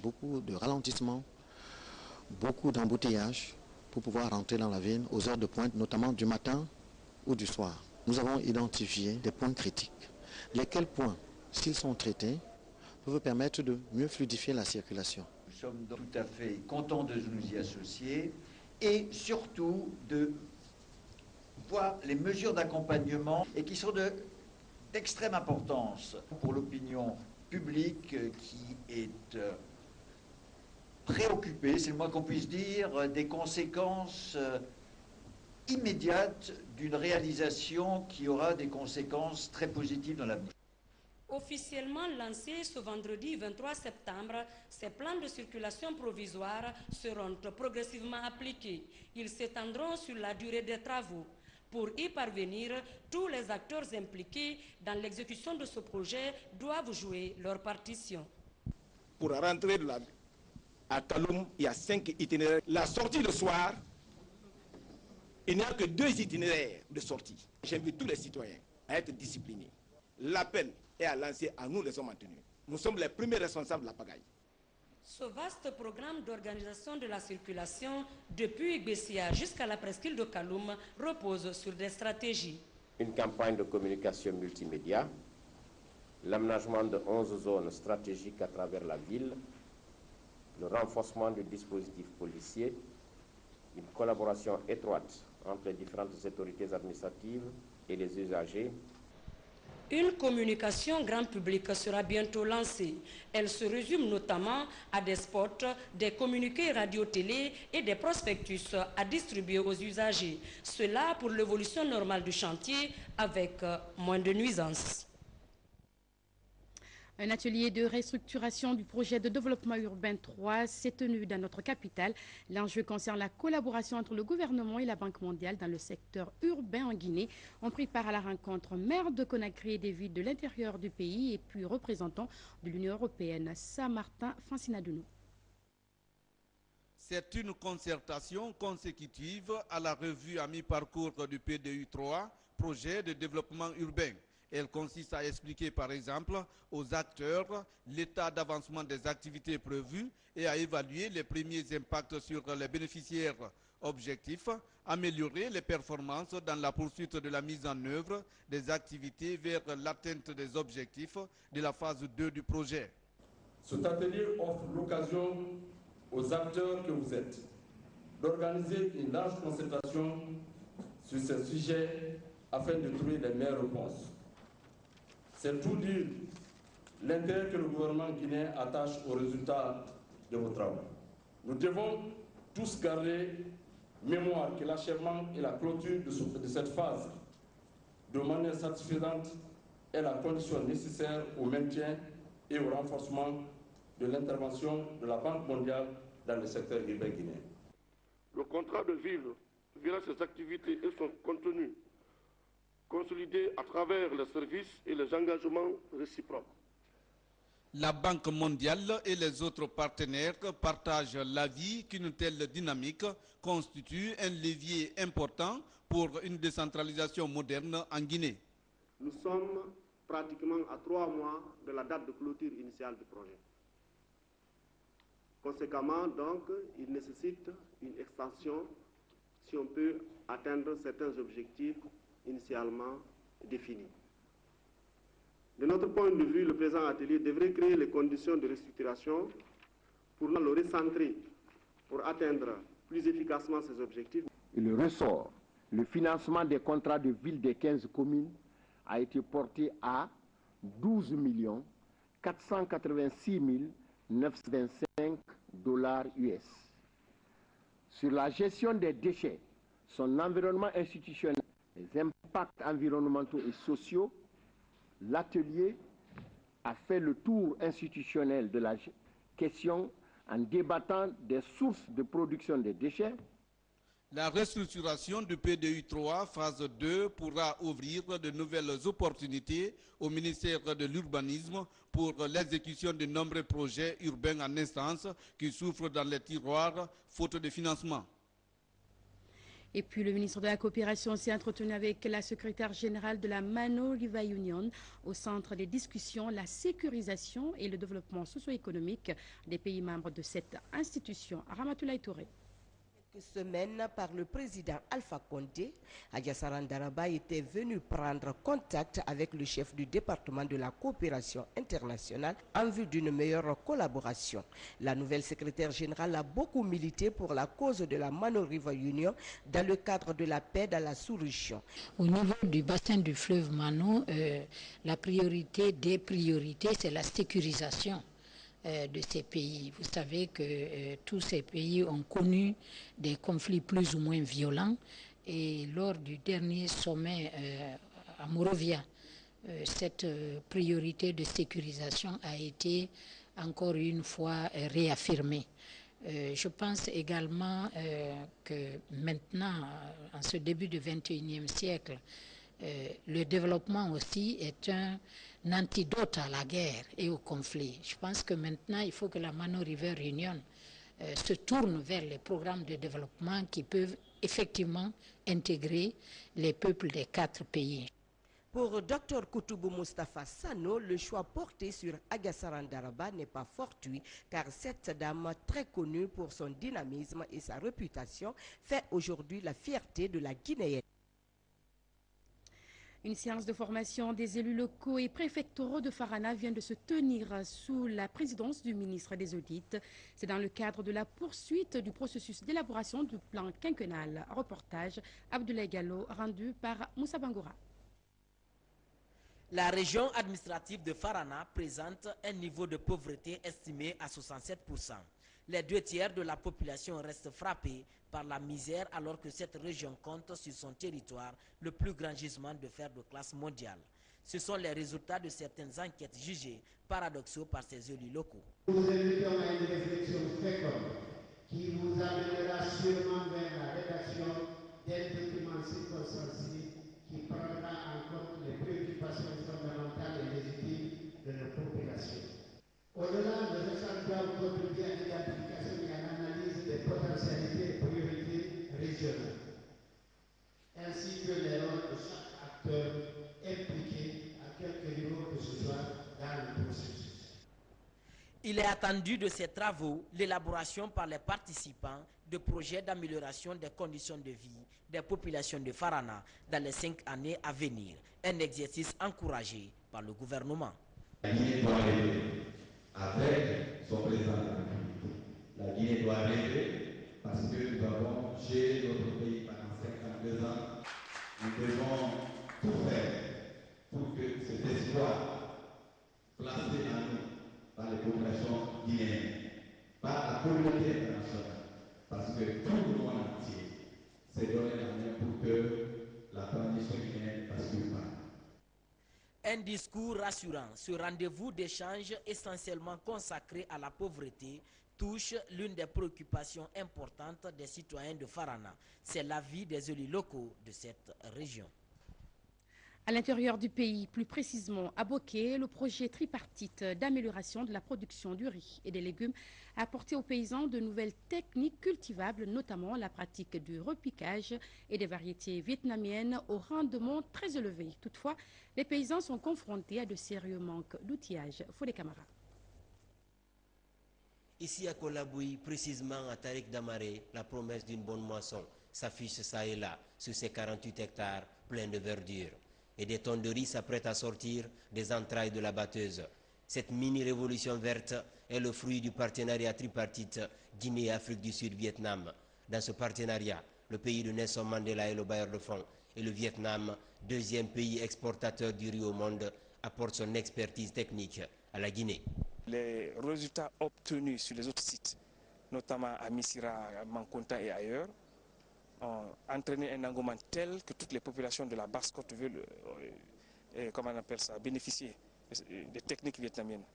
beaucoup de ralentissements, beaucoup d'embouteillages pour pouvoir rentrer dans la ville aux heures de pointe, notamment du matin ou du soir. Nous avons identifié des points critiques. Lesquels points, s'ils sont traités, peuvent permettre de mieux fluidifier la circulation. Nous sommes tout à fait contents de nous y associer et surtout de voir les mesures d'accompagnement et qui sont d'extrême importance pour l'opinion publique qui est préoccupée, c'est le moins qu'on puisse dire, des conséquences immédiates d'une réalisation qui aura des conséquences très positives dans l'avenir. Officiellement lancés ce vendredi 23 septembre, ces plans de circulation provisoire seront progressivement appliqués. Ils s'étendront sur la durée des travaux. Pour y parvenir, tous les acteurs impliqués dans l'exécution de ce projet doivent jouer leur partition. Pour rentrer à Kaloum, il y a 5 itinéraires. La sortie le soir, il n'y a que 2 itinéraires de sortie. J'invite tous les citoyens à être disciplinés. L'appel est à lancer à nous les hommes en tenue. Nous sommes les premiers responsables de la pagaille. Ce vaste programme d'organisation de la circulation depuis Bessia jusqu'à la presqu'île de Kaloum repose sur des stratégies. Une campagne de communication multimédia, l'aménagement de 11 zones stratégiques à travers la ville, le renforcement du dispositif policier, une collaboration étroite entre les différentes autorités administratives et les usagers. Une communication grand public sera bientôt lancée. Elle se résume notamment à des spots, des communiqués radio-télé et des prospectus à distribuer aux usagers. Cela pour l'évolution normale du chantier avec moins de nuisances. Un atelier de restructuration du projet de développement urbain 3 s'est tenu dans notre capitale. L'enjeu concerne la collaboration entre le gouvernement et la Banque mondiale dans le secteur urbain en Guinée. On prit part à la rencontre maire de Conakry et des villes de l'intérieur du pays et puis représentants de l'Union européenne. Saint-Martin, Francina Duno. C'est une concertation consécutive à la revue à mi-parcours du PDU 3, projet de développement urbain. Elle consiste à expliquer par exemple aux acteurs l'état d'avancement des activités prévues et à évaluer les premiers impacts sur les bénéficiaires. Objectif, améliorer les performances dans la poursuite de la mise en œuvre des activités vers l'atteinte des objectifs de la phase 2 du projet. Cet atelier offre l'occasion aux acteurs que vous êtes d'organiser une large concertation sur ces sujets afin de trouver les meilleures réponses. C'est tout dire l'intérêt que le gouvernement guinéen attache aux résultats de vos travaux. Nous devons tous garder mémoire que l'achèvement et la clôture de cette phase de manière satisfaisante est la condition nécessaire au maintien et au renforcement de l'intervention de la Banque mondiale dans le secteur urbain guinéen. Le contrat de ville verra ses activités et son contenu consolidés à travers les services et les engagements réciproques. La Banque mondiale et les autres partenaires partagent l'avis qu'une telle dynamique constitue un levier important pour une décentralisation moderne en Guinée. Nous sommes pratiquement à 3 mois de la date de clôture initiale du projet. Conséquemment, donc, il nécessite une extension si on peut atteindre certains objectifs initialement définis. De notre point de vue, le présent atelier devrait créer les conditions de restructuration pour le recentrer, pour atteindre plus efficacement ces objectifs. Il ressort, le financement des contrats de ville des 15 communes a été porté à 12 486 925 $ US. Sur la gestion des déchets, son environnement institutionnel, les impacts environnementaux et sociaux, l'atelier a fait le tour institutionnel de la question en débattant des sources de production des déchets. La restructuration du PDU 3, phase 2, pourra ouvrir de nouvelles opportunités au ministère de l'Urbanisme pour l'exécution de nombreux projets urbains en instance qui souffrent dans les tiroirs faute de financement. Et puis le ministre de la Coopération s'est entretenu avec la secrétaire générale de la Mano River Union au centre des discussions, la sécurisation et le développement socio-économique des pays membres de cette institution. Ramatoulaye Touré. Quelques semaines par le président Alpha Condé, Agassara Ndaraba était venu prendre contact avec le chef du département de la coopération internationale en vue d'une meilleure collaboration. La nouvelle secrétaire générale a beaucoup milité pour la cause de la Mano River Union dans le cadre de la paix dans la sous-région. Au niveau du bassin du fleuve Mano, la priorité des priorités, c'est la sécurisation de ces pays. Vous savez que tous ces pays ont connu des conflits plus ou moins violents et lors du dernier sommet à Monrovia, cette priorité de sécurisation a été encore une fois réaffirmée. Je pense également que maintenant, en ce début du XXIe siècle, le développement aussi est un antidote à la guerre et au conflit. Je pense que maintenant, il faut que la Mano River Union se tourne vers les programmes de développement qui peuvent effectivement intégrer les peuples des 4 pays. Pour Dr Koutoubou Moustapha Sano, le choix porté sur Agassara Ndaraba n'est pas fortuit car cette dame très connue pour son dynamisme et sa réputation fait aujourd'hui la fierté de la Guinéenne. Une séance de formation des élus locaux et préfectoraux de Farana vient de se tenir sous la présidence du ministre des Audits. C'est dans le cadre de la poursuite du processus d'élaboration du plan quinquennal. Reportage Abdoulaye Gallo rendu par Moussa Bangoura. La région administrative de Farana présente un niveau de pauvreté estimé à 67%. Les 2 tiers de la population restent frappés par la misère alors que cette région compte sur son territoire le plus grand gisement de fer de classe mondiale. Ce sont les résultats de certaines enquêtes jugées paradoxaux par ces élus locaux. Nous invitons à une réflexion féconde qui vous amènera sûrement vers la rédaction d'un document circonstancié qui prendra en compte les préoccupations fondamentales et légitimes de nos populations. Au-delà, nos échanges doivent contribuer à l'identification et à l'analyse des potentialités et priorités régionales, ainsi que les rôles de chaque acteur impliqué à quelque niveau que ce soit dans le processus. Il est attendu de ces travaux l'élaboration par les participants de projets d'amélioration des conditions de vie des populations de Farana dans les 5 années à venir, un exercice encouragé par le gouvernement. La Guinée doit rêver avec son président de la République. La Guinée doit rêver parce que nous avons géré notre pays pendant 52 ans. Nous devons tout faire pour que cet espoir placé en nous par les populations guinéennes, par la communauté internationale, parce que tout le monde entier s'est donné la main pour que la transition guinéenne bascule pas. Un discours rassurant, ce rendez-vous d'échange essentiellement consacré à la pauvreté touche l'une des préoccupations importantes des citoyens de Farana. C'est l'avis des élus locaux de cette région. À l'intérieur du pays, plus précisément à Boké, le projet tripartite d'amélioration de la production du riz et des légumes a apporté aux paysans de nouvelles techniques cultivables, notamment la pratique du repiquage et des variétés vietnamiennes au rendement très élevé. Toutefois, les paysans sont confrontés à de sérieux manques d'outillage. Faut des camarades. Ici à Kolaboui, précisément à Tarik Damaré, la promesse d'une bonne moisson s'affiche ça et là sur ces 48 hectares pleins de verdure. Et des tonnes de riz s'apprêtent à sortir des entrailles de la batteuse. Cette mini-révolution verte est le fruit du partenariat tripartite Guinée-Afrique du Sud-Vietnam. Dans ce partenariat, le pays de Nelson Mandela est le bailleur de fonds et le Vietnam, 2e pays exportateur du riz au monde, apporte son expertise technique à la Guinée. Les résultats obtenus sur les autres sites, notamment à Missira, à Mankonta et ailleurs, ont entraîné un engouement tel que toutes les populations de la Basse-Côte veulent bénéficier des techniques vietnamiennes.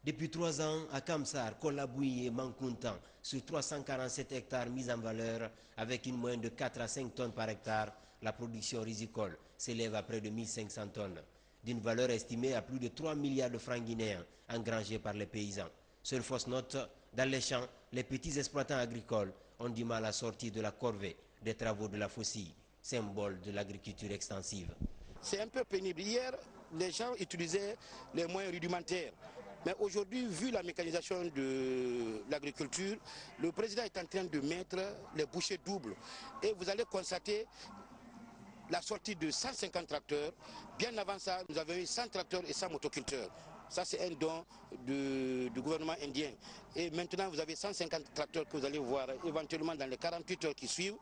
Depuis 3 ans, à Kamsar, Kolaboui et Mankuntan, sur 347 hectares mis en valeur, avec une moyenne de 4 à 5 tonnes par hectare, la production risicole s'élève à près de 1500 tonnes, d'une valeur estimée à plus de 3 milliards de francs guinéens engrangés par les paysans. Seule fausse note, dans les champs, les petits exploitants agricoles ont du mal à sortir de la corvée des travaux de la faucille, symbole de l'agriculture extensive. C'est un peu pénible. Hier, les gens utilisaient les moyens rudimentaires. Mais aujourd'hui, vu la mécanisation de l'agriculture, le président est en train de mettre les bouchées doubles. Et vous allez constater la sortie de 150 tracteurs. Bien avant ça, nous avons eu 100 tracteurs et 100 motoculteurs. Ça, c'est un don du gouvernement indien. Et maintenant, vous avez 150 tracteurs que vous allez voir éventuellement dans les 48 heures qui suivent,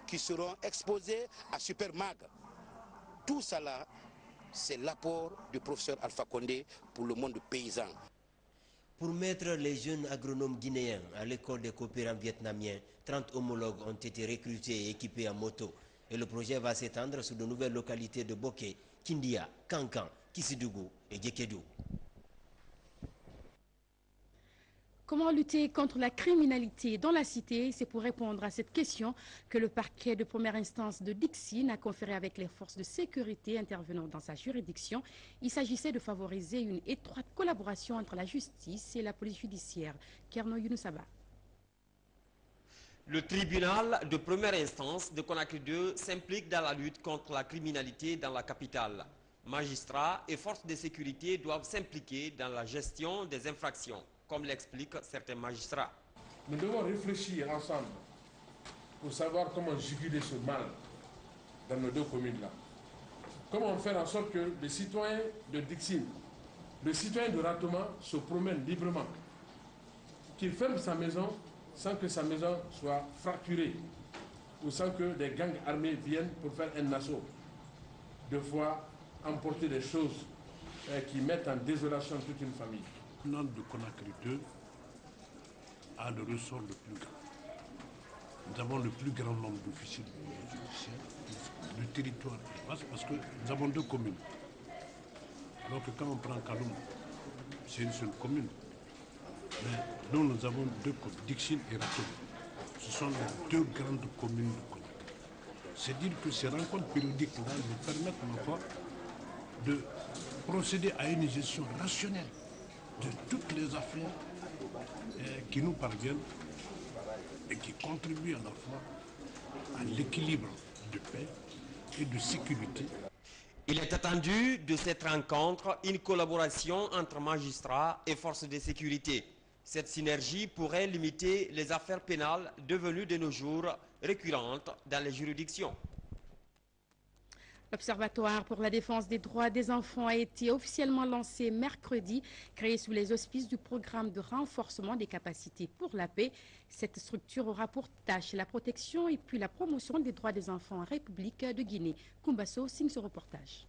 qui seront exposés à Supermag. Tout ça là, c'est l'apport du professeur Alpha Condé pour le monde paysan. Pour mettre les jeunes agronomes guinéens à l'école des coopérants vietnamiens, 30 homologues ont été recrutés et équipés en moto. Et le projet va s'étendre sur de nouvelles localités de Boké, Kindia, Kankan, Kissidougou et Djekedou. Comment lutter contre la criminalité dans la cité? C'est pour répondre à cette question que le parquet de première instance de Dixine a conféré avec les forces de sécurité intervenant dans sa juridiction. Il s'agissait de favoriser une étroite collaboration entre la justice et la police judiciaire. Kerno Younoussaba. Le tribunal de première instance de Conakry 2 s'implique dans la lutte contre la criminalité dans la capitale. Magistrats et forces de sécurité doivent s'impliquer dans la gestion des infractions, comme l'expliquent certains magistrats. Nous devons réfléchir ensemble pour savoir comment juguler ce mal dans nos deux communes-là. Comment faire en sorte que les citoyens de Dixine, le citoyen de Ratoma se promène librement, qu'il ferme sa maison sans que sa maison soit fracturée ou sans que des gangs armés viennent pour faire un assaut. Deux fois emporter des choses qui mettent en désolation toute une famille. Le tribunal de Conakry 2 a le ressort le plus grand. Nous avons le plus grand nombre d'officiers de police judiciaire. Le territoire est vaste parce que nous avons deux communes. Alors que quand on prend Kaloum, c'est une seule commune. Mais nous avons deux communes, Dixine et Rato. Ce sont les deux grandes communes de Conakry. C'est dire que ces rencontres périodiques-là nous permettent, ma foi, de procéder à une gestion rationnelle de toutes les affaires qui nous parviennent et qui contribuent à la fois à l'équilibre de paix et de sécurité. Il est attendu de cette rencontre une collaboration entre magistrats et forces de sécurité. Cette synergie pourrait limiter les affaires pénales devenues de nos jours récurrentes dans les juridictions. L'Observatoire pour la défense des droits des enfants a été officiellement lancé mercredi, créé sous les auspices du programme de renforcement des capacités pour la paix. Cette structure aura pour tâche la protection et puis la promotion des droits des enfants en République de Guinée. Kumbasso signe ce reportage.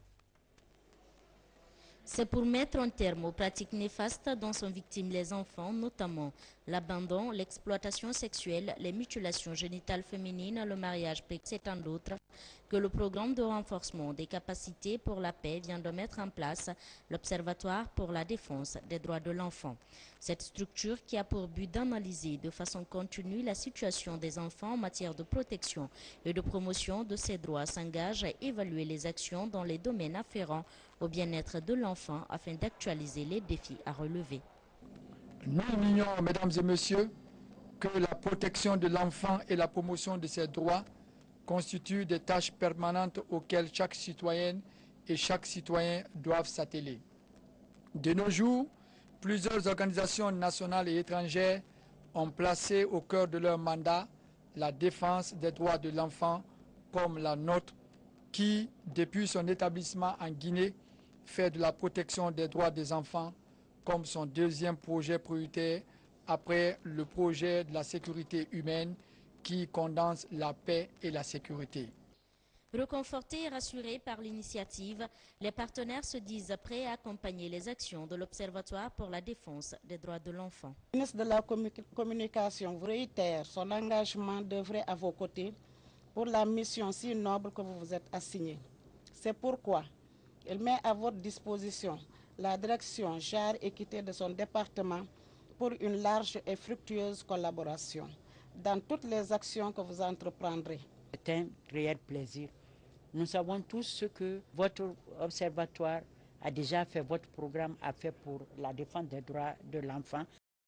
C'est pour mettre un terme aux pratiques néfastes dont sont victimes les enfants, notamment l'abandon, l'exploitation sexuelle, les mutilations génitales féminines, le mariage précoce et tant d'autres, que le programme de renforcement des capacités pour la paix vient de mettre en place l'Observatoire pour la défense des droits de l'enfant. Cette structure qui a pour but d'analyser de façon continue la situation des enfants en matière de protection et de promotion de ces droits s'engage à évaluer les actions dans les domaines afférents au bien-être de l'enfant afin d'actualiser les défis à relever. Nous ignorons, mesdames et messieurs, que la protection de l'enfant et la promotion de ses droits constituent des tâches permanentes auxquelles chaque citoyenne et chaque citoyen doivent s'atteler. De nos jours, plusieurs organisations nationales et étrangères ont placé au cœur de leur mandat la défense des droits de l'enfant comme la nôtre qui, depuis son établissement en Guinée, fait de la protection des droits des enfants comme son deuxième projet prioritaire après le projet de la sécurité humaine qui condense la paix et la sécurité. Reconfortés et rassurés par l'initiative, les partenaires se disent prêts à accompagner les actions de l'Observatoire pour la défense des droits de l'enfant. Le ministre de la Communication vous réitère son engagement d'œuvrer à vos côtés pour la mission si noble que vous vous êtes assignée. C'est pourquoi il met à votre disposition la direction genre équité de son département pour une large et fructueuse collaboration dans toutes les actions que vous entreprendrez. C'est un réel plaisir. Nous savons tous ce que votre observatoire a déjà fait, votre programme a fait pour la défense des droits de l'enfant.